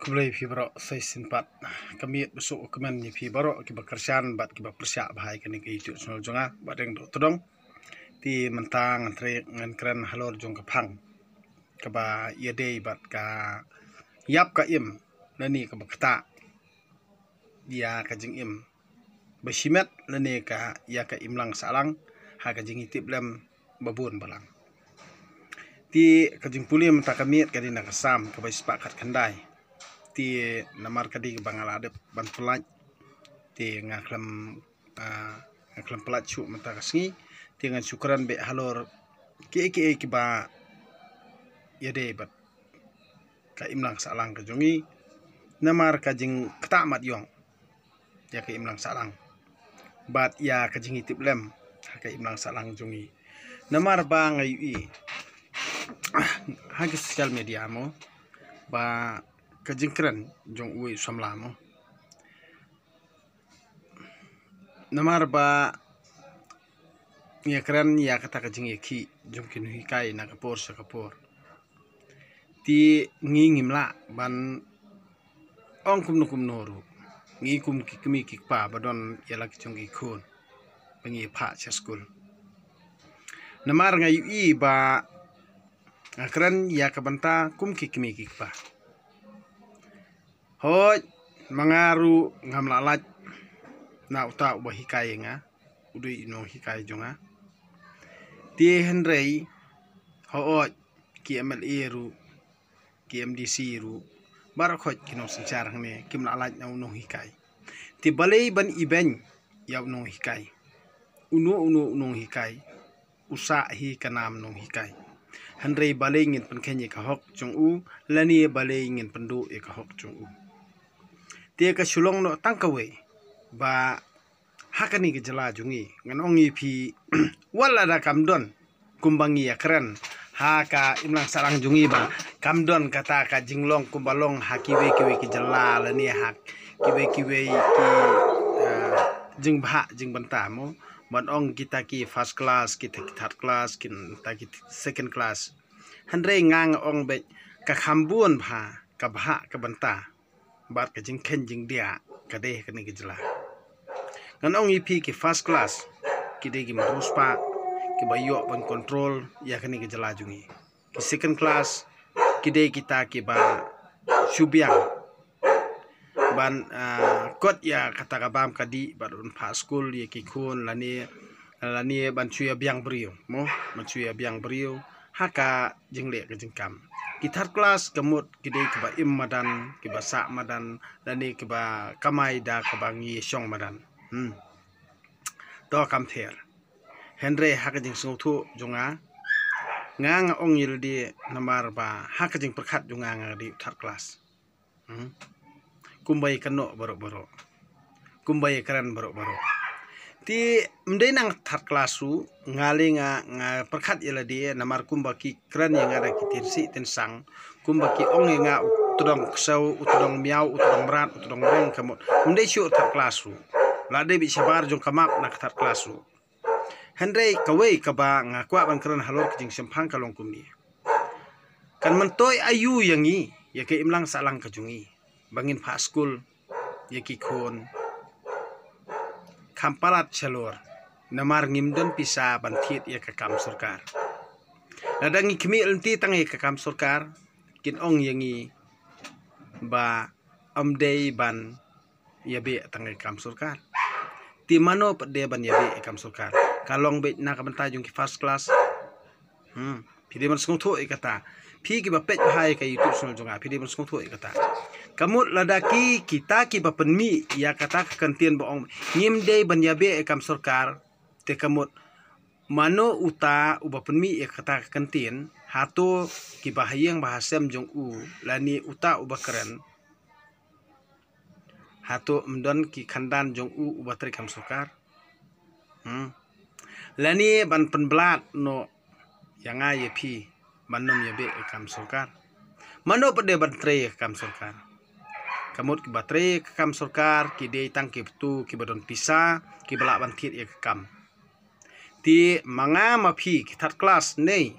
Kublai fi barok sai sinpat kami besok kemen ni fi barok ki bekersian bat ki bepersiap bahai kini ke itu sonol jonga bat deng dok todong ti mentang antre ngan keren halor jong kapang kaba yedei bat ka yap ka im nani ka bakta dia ka jing im besimet lene ka ya ka imlang salang ha ka jing itip lem babun balang ti ka jing pulim ta kamiet ka dina kasam ka bai sepakat kandai ti namar kadi bangaladep bantulaj ti ngaklam pelat cu mata kasngi ti ngan syukuran be halor ki ba yade bat ka imlang salang ka jongi namar ka jing kta mat yong ya ka imlang salang bat ya ka jing itip lem ka imlang salang jongi namar ba ngayi ha social media mo ba kajingkran jong ui samlamo namar ba ya kran ya kata kajing ki jong kin hikai na kapor sa kapor ti ngimla ban ong kum noru ngi kum ki kmi ki pa badon yala ki jong ki khon bangi pha cha school namar ngai i ba akran ya kabanta kum ki kmi ki pa hoj mangaru ngamlalaj na uta uba hikai nga udui ino hikai jonga ti henrei hoj ki MLA ru ki MDC ru barakhoj kino sincar hme kimlalaj na uno hikai ti balei ban iben ya uno hikai uno hikai usa hi kanam no hikai henrei balei ngin penkhenye ka hok chung u lani balei ngin pendu e ka hok chung u ti ka sulong no tangkawe ba hakani ke jala jungi ngan ongi phi wala da kamdon kumbangi akran ha ka imlang sarang jungi ba kamdon kata ka jinglong kumbalong hakiwe kiwe ki jala lani hak kiwe ki jingbha jingbanta mo ban ong kita ki first class kita ki third class kin ta ki second class hanre ngang ong be ka khambun bha ka bha ka banta bat ka jing khen jing dia ka de ka ni gijla ngan ong ipi ki first class ki de ki maruspa ki bayo ban control ya ka ni gijla jungi ki second class ki de kita ki ba syubiang ban kot ya kata ka bam kadi badun pa school ya ki khon lani ban chuya biang brio mo ban chuya biang brio haka jingle ka jingkam ki third class kamut kide kiba im madan kiba sa madan lani kiba kamai da kabangi song madan to kam ther henre haka jing sungthu jonga ngang ong yildi namar ba haka jing perkhat jonga ngadi third class kumbai kano baro kumbai karan baro ti mdei nang third class su ngali nga perkhat yela dia namar kumbaki kran yang ada kitirsi tensang kumbaki ong nga utodong ksau utodong miau utodong berat utodong reng kamot mdei syu third class su lade bi sabar jong kamak nak third class su henrei kawei kaba nga kwa ban kran halor kijing sempang kalong kumni kan mentoi ayu yangi ya ke imlang salang kajungi bangin pa school ya ki khon kampalat chalor namar ngimdon pisa banthit ya kakam sarkar ladangi khmi elti tangi kakam sarkar kin ong yangi ba amdei ban yabe tangi kam sarkar ti mano pade ban yabe kam sarkar kalong be na kabanta jung ki first class pide man sung tho ikata phi ki ba pet bahai ka YouTube channel jonga pide man sung tho ikata kamut ladaki kita ki bapenmi ya kata kantian boong ngim dei banyabe ekam sarkar te kamut mano uta ubapenmi ya kata kantian hato ki bahayang bahasam jong u lani uta ubakran hato mdon ki khandan jong u ubatri kam sarkar lani ban penblat no yanga ye phi manom yabe ekam sarkar mano pade bantre ekam sarkar kamut ki batre kam sarkar ki de tang ki tu ki badon pisa ki bala banthit ya kam ti manga mapi ki third class nei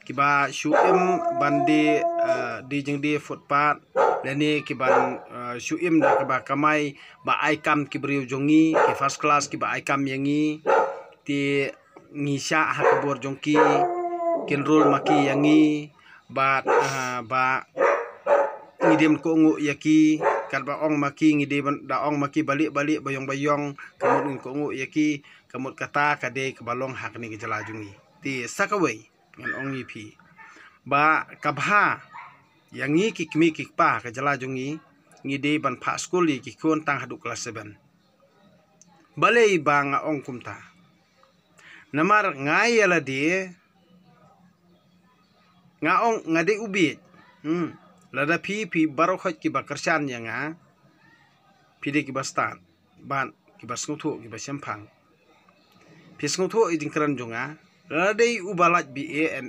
kiba shuim bandi di jeng di footpath lani ki ban shuim da ka ba kamai ba aikam ki beriu jongi ki first class ki ba aikam yangi ti ngisha hakabor jongki kinrol maki yangi ba ngidem ko ngu yaki kan ba ong maki ngidem da ong maki balik bayong kamut ko ngu yaki kamut kata kade kebalong hak ni gejala jungi ti sakawai ngan ong ipi ba kabha yangi kikmi kikpa gejala jungi ngide ban pha school ki kon tang hadu kelas 7 balei ba nga ong kumta namar ngai ala de nga ong ngade ubi lada pi barokhat ki bakarsan yanga pide ki bastan ban ki basnguthu ki basyamphang pisnguthu iding kran jonga ladai ubalat BA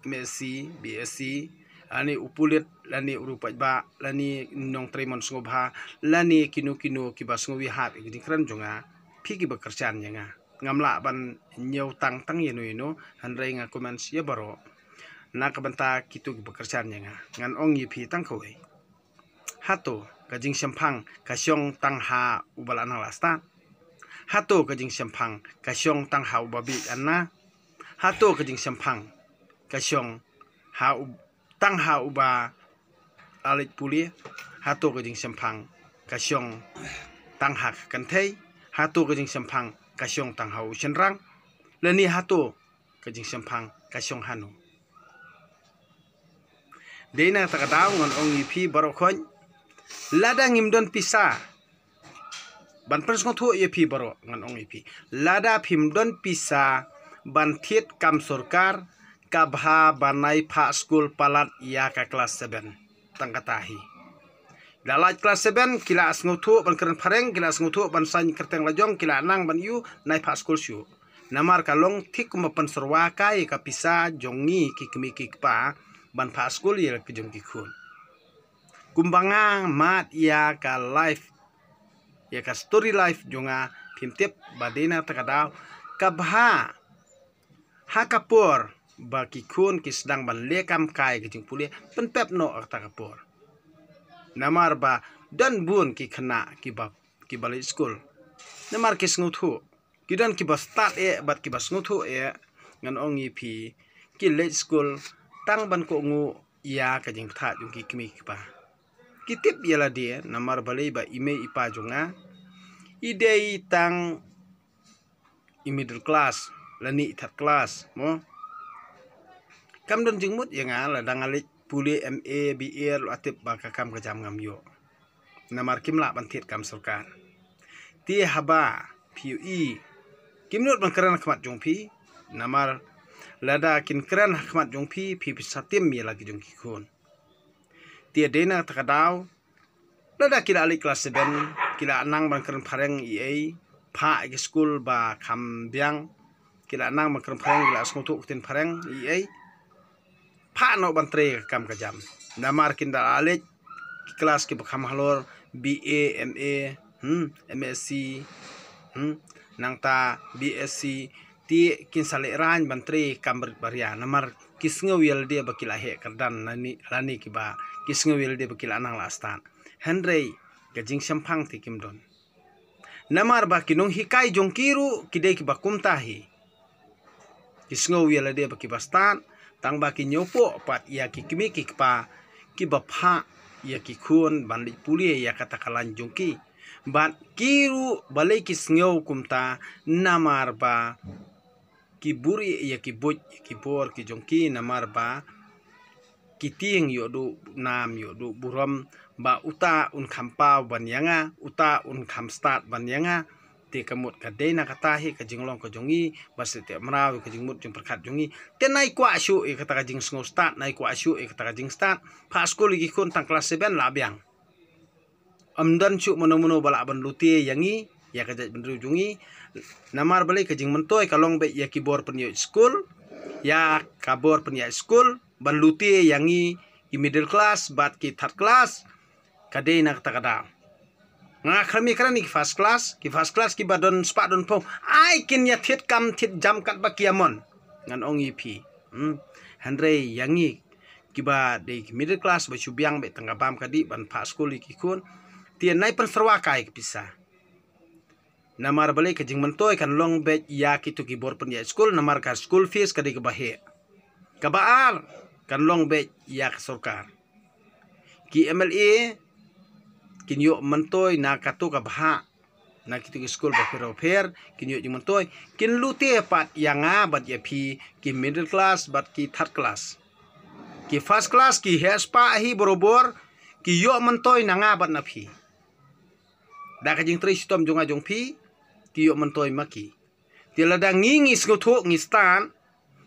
MSc BSc ani upulit lani urupat ba lani nong tremon sngobha lani kinu ki basngowi hat iding kran jonga pi ki bakarsan yanga ngamla ban nyau tang yeno handrai nga comments ya baro nak banta kitu bekerjaan nga ngan ong yipi tang kowe hato kajing sempang kasyong tang ha ubal anang lasta hato kajing sempang kasyong tang ha ubabi anna hato kajing sempang kasyong ha tang ha uba alit puli hato kajing sempang kasyong tang ha kanthei hato kajing sempang kasyong tang ha usenrang lani hato kajing sempang kasyong hanu Dena takadaw ngon ong ipi barokhon lada ngimdon pisa ban pers ngotho ipi baro ngon ong ipi lada phimdon pisa ban thiet kam sarkar kabha banai pha school palat ya ka kelas 7 tangkatahi dalat kelas 7 kila ngotho ban keren phareng kila ngotho ban san kerteng lajong kila nang ban yu nai pha school syu namar kalong thik mapan sarwa kai ka pisa jongi kikmi kikpa ban pha school ya ke jong ki khun kumbanga mat ya ka life ya ka story life jonga phimtep badena takadaw kabha hakapor ba ki khun ki sedang ban lekam kai ke jing pule penpep no takapor namar ba dan bun ki khana ki balik school namar ki snuthu ki dan ki ba start bat ki ba snuthu ngan ong ipi ki late school tang ban ko ngu ya ka jing tha jung ki kmi pa kitip yala dia namar balai ba ime ipa jonga idei tang middle class lani third class mo kam don jing mut yanga la dangalik puli MA BA lo atip ba ka kam ka jam ngam yo namar kimla ban thiet kam sarkar ti haba PUE kimnot ban karan khmat jong phi namar lada kin kran hakmat jong phi satim mi lagi jong ki khon tia dena takadaw lada kila ali kelas 7 kila nang ban kran phareng EA pha ke school ba kham byang kila nang ban kran phareng kila smutu tin phareng EA pha no ban tre kam ka jam namar kin da ali kelas ki kham halor BA MA MSc nang ta BSc ti kin sale ran bantri kamber baria namar kisngewil dia bakila he kardan lani kiba kisngewil dia bakila anang lastan henrei gajing sempang ti kimdon namar ba kinong hikai jongkiru kidai kiba kumtahi kisngewil dia bakibastan tang ba kinyopo pat ya kikimi kikpa kiba pha ya kikun banli puli ya katakalan jongki ban kiru balai kisngew kumta namar ba kiburi ya kibut kibor ki jongki namar ba kiting yodu nam yodu buram ba uta un khampa banyanga uta un khamstat banyanga te kamut kadena katahi ka jinglong ka jongi basete marawi ka jingmut jing perkhat jongi te nai kwa shu e kata ka jing sngo start nai kwa shu e kata ka jing start pa school gi kun tang kelas 7 labyang amdan chu mono bala ban lutie yangi ya ka jaj benru jongi namar balai ka jing mentoy kalong be ya kibor penyo school ya kabor penyo school ban lutie yangi ki middle class bat ki third class kadena kata kada nga kami kerani ki first class ki badon spadon po ai kin ya thit kam thit jam kat bakiamon ngan ong ipi handrei yangi kiba de middle class ba chubyang be tangga bam kadi ban pa school ki kun tien nai pen serwa kai pisah namar balik ke jing mentoy kan long bet ya kitu ki bor pen ya school namar ka school fees kadi ke bahe kabaar kan long bet ya ke sarkar ki MLA kin yo mentoy na katu ka bah na kitu ki school ba pero fair kin yo jing mentoy kin lute pat yanga bat ya pi ki middle class bat ki third class ki first class ki hespa hi borobor ki yo mentoy na nga bat na pi da ka jing tri stom jonga jong pi ki yo mentoy maki ti lada ngingi skutu ngi stan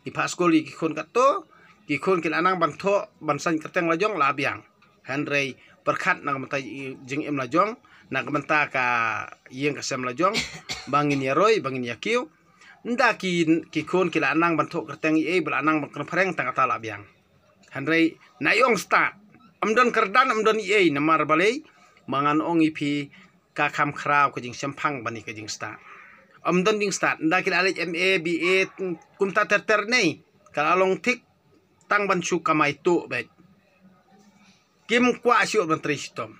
ki pa skoli ki kon kato ki kon kin anang ban tho ban san kateng la jong la biang hanrei perkhat na mata jing em la jong na menta ka yeng ka sem la jong bangin ya roy bangin ya kiu nda ki kon ki la anang ban tho kateng e bla anang ban kreng tang ta la biang hanrei na yong sta amdon kerdan amdon e namar balei mangan ong ipi ka kham khrau ko jing sempang bani ke jing sta amdon jing sta nda kil alej MA BA kumta ter nei kala long tik tang ban chu kamai tu bet kim kwa shu menteri stom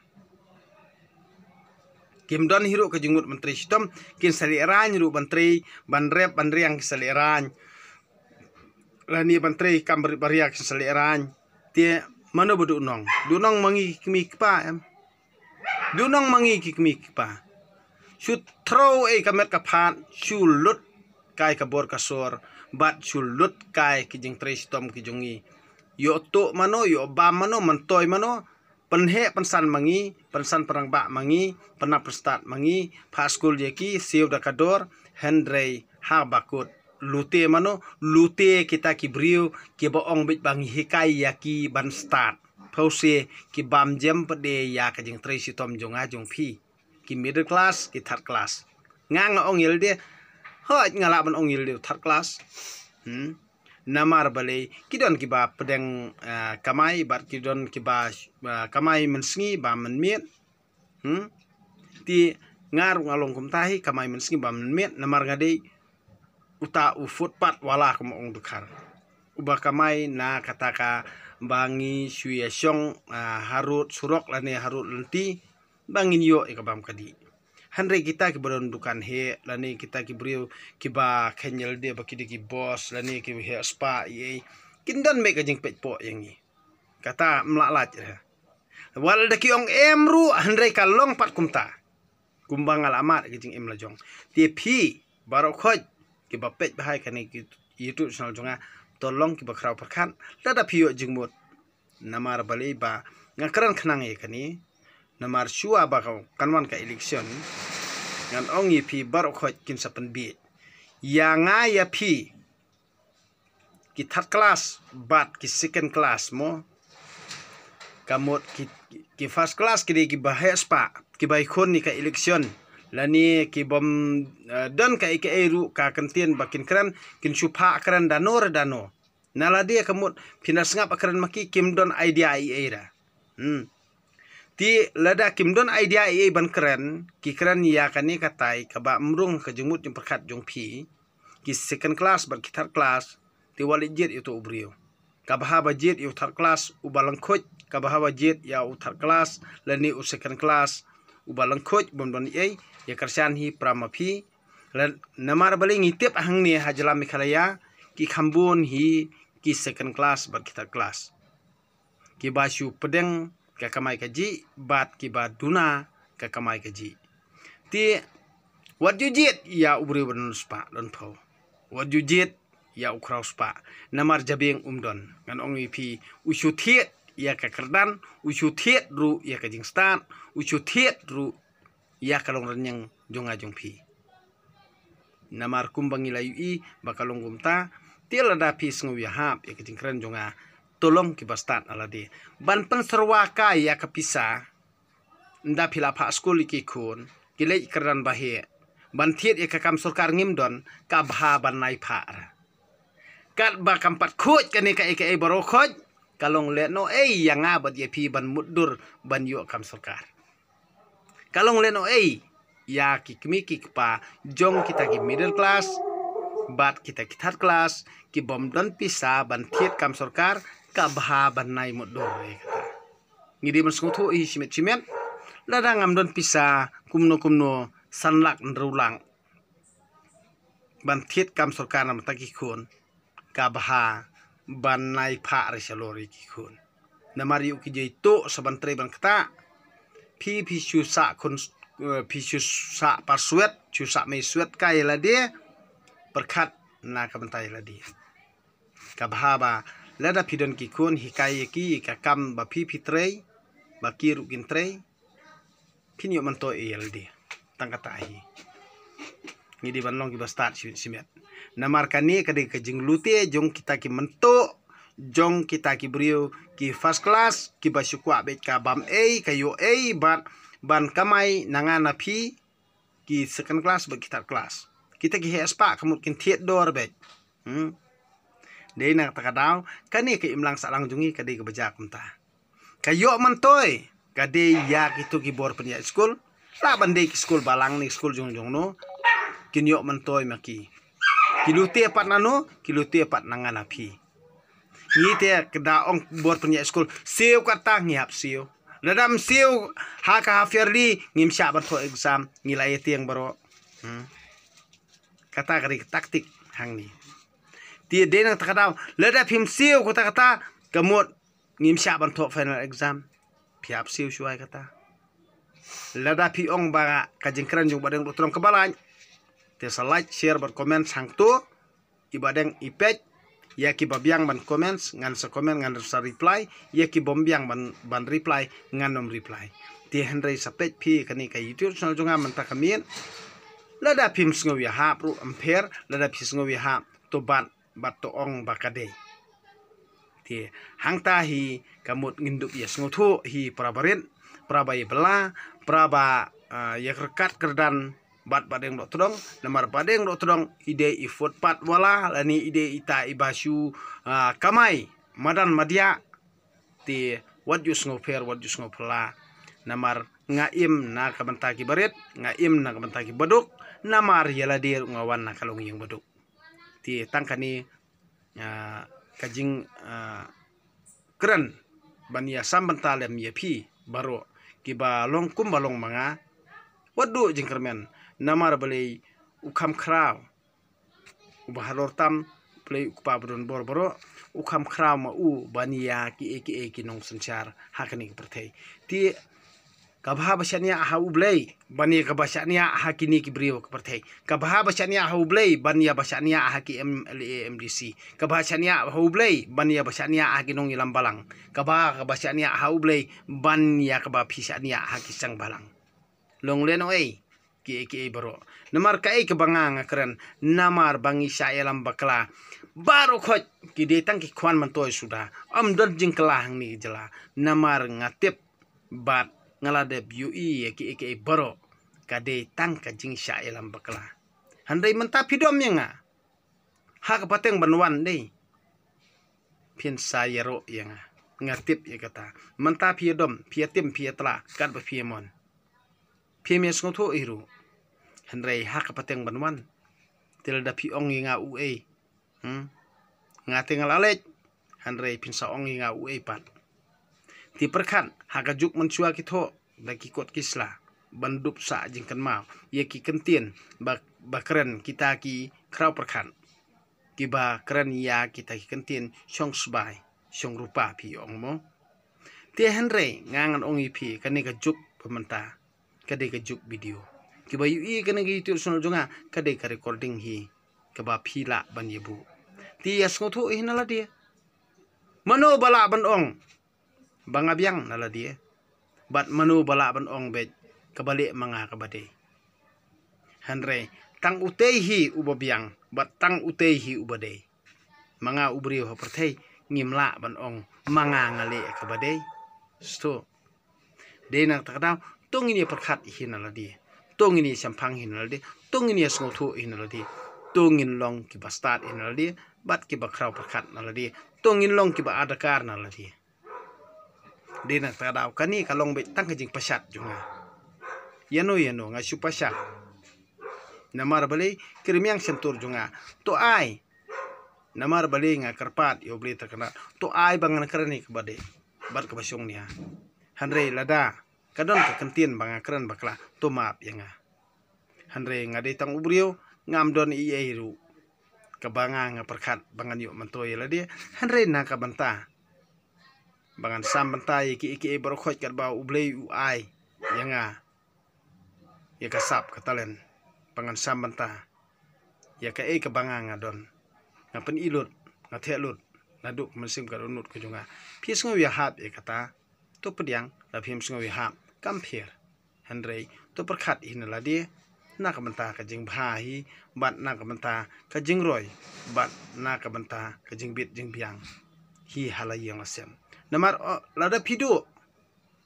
kim don hiru ke jingut menteri stom kin sali ran ru menteri ban rep ban riang sali ran lani menteri kam bariak sali ran tie mano bodu nong du nong mangi kimi pa em du nong mangi kimi pa should throw a kamet kapan chulut kai kabor kasor bat chulut kai kijing tristom kijongi yo to mano yo ba mano mentoy mano penhe pensan mangi pensan perang ba mangi pernah perstat mangi pa school jeki siu dakador hendrei ha bakut lute mano lute kita kibriu ki boong bit bangi hikai yaki ban start pause ki bam jem pede ya kajing tristom jonga jong phi ki middle class ki third class ngang ong yel de hoj ngala ban ong yel de third class namar balai kidon ki ba pedeng kamai bat kidon ki ba kamai mensngi ba menmiet ti ngar ngalong kum tahi kamai mensngi ba menmiet namar ngade uta u footpath wala kum ong dukar uba kamai na kataka bangi suya syong harut surok lane harut lenti bangin yo ikabam kadi hanre kita ki berundukan he lani kita ki brio ki ba kenyel de ba ki boss lani ki he spa ye kindan me kajing pet po yang ni kata mlalat wal de ki ong emru hanre kalong pat kumta kumbang alamat ki jing em la jong ti phi barok khoj ki ba pet bahai kani ki youtube channel jonga tolong ki ba khrau perkhan lada phi yo jing mot namar balai ba ngakran khnang ye kani namar shua bakau kanwan ka election ngan ongi pi barok khoj kin sapen bi ya nga ya pi ki third class bat ki second class mo kamot ki first class ki bahas pa ki bai khon ni ka election lani ki bom don ka ike eru ka kentien bakin kran kin chupa kran dano nala dia kamot pinas ngap kran maki kim don idea era ti lada kim don idea e ban keren ki keren ya kani katai kaba mrung ke jumut jum perkat jong pi ki second class ban ki third class ti wali jet itu ubrio kabha ba jet yu third class ubalang khoj kabha ba jet ya u third class lani u second class ubalang khoj bon e ya kersan hi prama phi lan namar baling itep hang ni hajala mikhalaya ki khambun hi ki second class ban ki third class ki basu pedeng ka kamai kaji bat ki bat duna ka kamai kaji ti what you jet ya ubri ban spa don pho what you jet ya ukrau spa namar jabeng umdon ngan ong pi usu thiet ya ka kerdan usu thiet ru ya ka jingstan usu thiet ru ya kalong renyang jonga jong pi namar kumbangi layu i bakalong gumta tiel ada pi sngu ya hap ya ka jingkran jonga tolong ki bastat alade ban pen serwaka ya kapisa nda pila pa skul ki kun kilej keran bahe ban thiet ya kam sarkar ngimdon ka bha ban nai pha kat ba kampat khoj kane ka eke baro khoj kalong le no yanga bat ye pi ban mudur ban yo kam sarkar kalong le no ya ki kmi ki pa jong kita ki middle class bat kita ki third class ki bom don pisa ban thiet kam sarkar ka bha banai modor kata ngidi man sungtho hi simet ladang am don pisa kumno sanlak nrulang ban thiet kam sarkar nam taki khun ka bha banai pha re salori ki khun namari u ki jei to sabantre ban kata phi su sa khun phi su sa paswet chu sa me swet kai la dia perkhat na ka bantai la dia ka bha ba lada pidon ki khun hikai ki ka kam ba phi trei ba kiru kin trei pinyo man to el dia tang kata hi ngidi ban long ki ba start simet namar kani kade ke jing lute jong kita ki mento jong kita ki brio ki first class ki ba sukwa bet ka bam a ka yo a ban kamai nangana phi ki second class ba kita class kita ki hespa kamut kin thiet dor bet dei na takadaw kani ke imlang salang jungi kade ke bajak mta kayo man toy kade ya kitu ki bor penya school la bande ki school balang ni school jong no kinyo man toy maki kilute pat nano kilute pat nangana phi ni te kada ong bor penya school siu kata ngiap siu ladam siu ha ka fairly ngim sya ban to exam ngilai tiang baro kata kari taktik hang ni ti de nang takadaw lada phim siu kata kamut ngim sya ban to final exam phiap siu shuai kata lada phi ong ba ka jingkran jung badeng dotrong kebalan te like share ban comment sang tu ibadeng ipet ya ki babyang ban comments ngan sa comment ngan sa reply ya ki bombyang ban reply ngan nom reply ti henry sapet phi kani ka youtube channel junga man ta kamin lada phim sngo ya ha pro ampere lada phi sngo ya ha to bat to ong bakade ti hangta hi kamut ngindup ya sngo thu hi prabarin prabai bela praba ya kerkat kerdan bat badeng dok todong namar badeng dok todong ide ifot pat wala lani ide ita ibasu kamai madan madia ti what you sngo fair what you sngo pela namar ngaim na kabantaki baret ngaim na kabantaki baduk namar yala dir ngawan na kalong yung baduk ti tangkani kajing keren bania sambantalem yepi baro kiba long kumbalong mga wadu jingkermen namar balai ukam kraw ubahalor tam play ukpa bron borboro ukam kraw ma u bania ki nong sanchar hakani perthai ti kabha basania ha ublei bania kabasania hakini ki brio perthai kabha basania ha ublei bania basania haki MDC kabha basania ha ublei bania basania haki nong ilam balang kabha basania ha ublei bania kabha pisania haki sang balang long len oi ki baro namar kai ke bangang keren namar bangi syaelam bakla baru khot ki detang ki khwan man toy sudah am dor jing kelang ni jela namar ngatip bat ngalade UI ki baro kade tang ka jing syaelam bakla handai menta pidom yang ha ka pateng banwan dei pin sayero yang ngatip ya kata menta piedom pietim pietla kan ba piemon PMS ngoto iru henry hak pateng banwan tilda pi ong nga ue nga tingal alej henry pinsa ong nga ue pat ti perkan hagajuk mensua kitho bagi kot kisla bandup sa jingkan mau ye ki kentien bakren kita ki kraw perkan kiba keren ya kita ki kentien syong sbai syong rupa pi ong mo ti henry ngangan ong ipi kani gajuk pementah kade ka juk video kiba ui kana gi youtube channel jonga kade ka recording hi kaba phila ban yebu ti asngo thu hinala dia mano bala ban ong bangabyang nala dia bat mano bala ban ong bet kabale manga kabade hanre tang utei hi ubabyang bat tang utei hi ubade manga ubri ho perthai ngimla ban ong manga ngale kabade sto de nak takdaw tong ini perkat hinaladi tong ini sampang hinaladi tong ini asngotu hinaladi tong in long ki bastad hinaladi bat ki bakraw perkat naladi tong in long ki ba adakar naladi dina tadaw kani kalong bet tang kajing pasat junga yano nga su pasat namar bali kirmiang sentur junga to ai namar bali nga karpat yo beli terkena to ai bangan kerani ke bade bat ke basung nia hanre lada kadon ke kentin banga keran bakla to map yanga hanre ngade tang ubrio ngam don i eiru ke banga nga perkat bangan yo mantoy la dia hanre na ka banta bangan sam banta iki berkhot kat ba ublei u ai yanga ya kasap katalen bangan sam banta ya ka ke banga ngadon ngapen ilut ngathelut naduk mesim ka unut ko junga pis ngo ya hap e kata to pediang la phim ngo ya hap kam pher hanrei to perkhat in la dia na ka banta ka jing bha hi bat na ka banta ka jing roi bat na ka banta ka jing bit jing biang hi hala yang asem namar lada pidu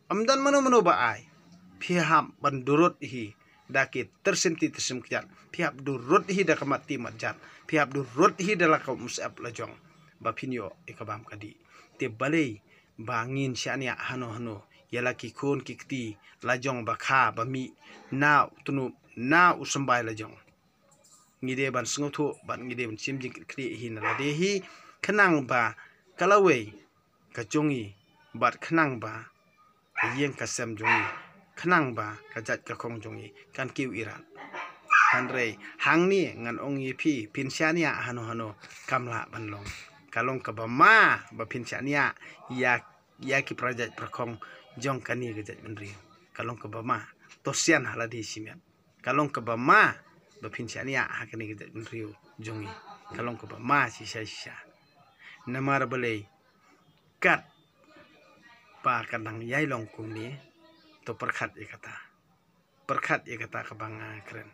amdan mano ba ai phi hap ban durut hi dakit tersenti tersem kjat pihak durut hi da kamati matjat pihak durut hi da la ka musab lajong ba pinyo ikabam kadi te balei bangin syania hano yala ki khon kikti lajong ba kha ba mi na tunu na usambai lajong ngide ban sngothu ban ngide ban simjing kri hi na de hi khnang ba kalawe kajongi bat khnang ba yeng kasem jongi khnang ba kajat ka khong jongi kan kiu iran hanrei hangni ngan ong yi phi pinsyania hano kamla banlong kalong ka bama ba pinsyania ya ki project prakhong jong kani gajat menri kalong ka bama tosian haladi simen kalong ka bama ba pinsyania hakani gajat menri jongi kalong ka bama sisa namar balei kat pa kadang yai long kumni to perkhat e kata ka banga kren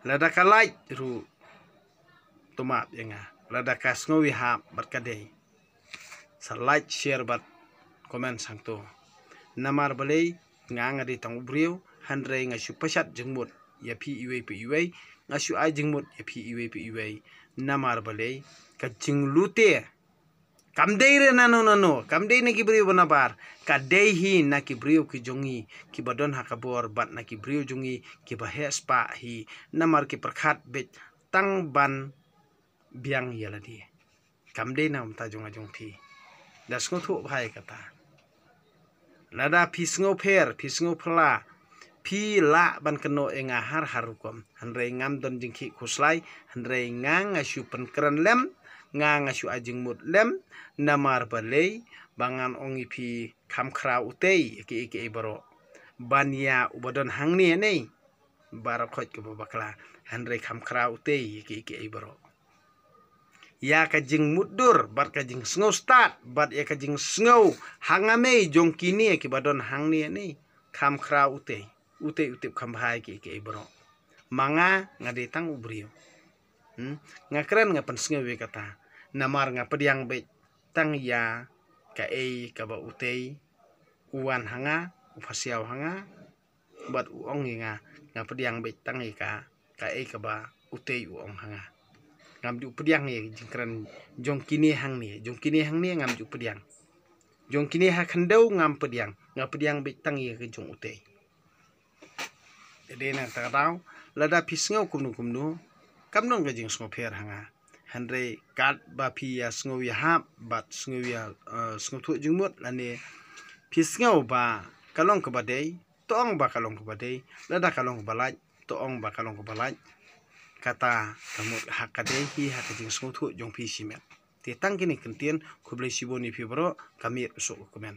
lada ka like ru to map yenga lada ka sngowi ha barkadei sa like share bat comment sangto namar balei nganga di tang ubrio handrei nga su pasat jengmut ya pi iwe nga su ai jengmut ya pi iwe namar balei ka jinglute kamdei re nano kamdei na kibriu banabar kadei hi na kibriu ki jongi ki badon hakabor bat na kibriu jongi ki bahes pa hi namar ki perkhat bet tang ban biang yaladi kamdei na umta jonga jong pi das ngo thu bhai kata lada pisngo pher pisngo phla pi la ban keno enga har harukom hanrei ngam don jingki khuslai hanrei ngang asu penkran lem ngang asu ajing mut lem namar balei bangan ongi pi khamkhra utei ki baro bania ubadon hangni nei barakhot ke bakla hanrei khamkhra utei ki baro ya ka jing mudur bat ka jing sngo start bat ya ka jing sngo hangame jong kini ki badon hangni nei khamkhra utei utip khambhai ki baro manga ngade tang ubrio ngakren ngapan sngewe kata namar ngapediang be tang ya ka ba utei uan hanga ufasiaw hanga bat uong nga ngapediang be tang ka ba utei uong hanga ngam ju pediang ye jingkran jong kini hang ni ngam ju pediang jong kini ha khandau ngam pediang ngapediang be tang ye ke jong utei de na ta daw lada pisngau kumnu kamnong ga jing sngo pher hanga hanrei kat ba phi ya sngo ya hap bat sngo ya sngo thu jingmut lane pisngau ba kalong ka badei tong ba kalong ka badei lada kalong ba lai tong ba kalong ka balai kata kamut hakadei hi hakajing sngo thu jong phi simet te tang kini kentien khublei siboni phi bro kami usuk komen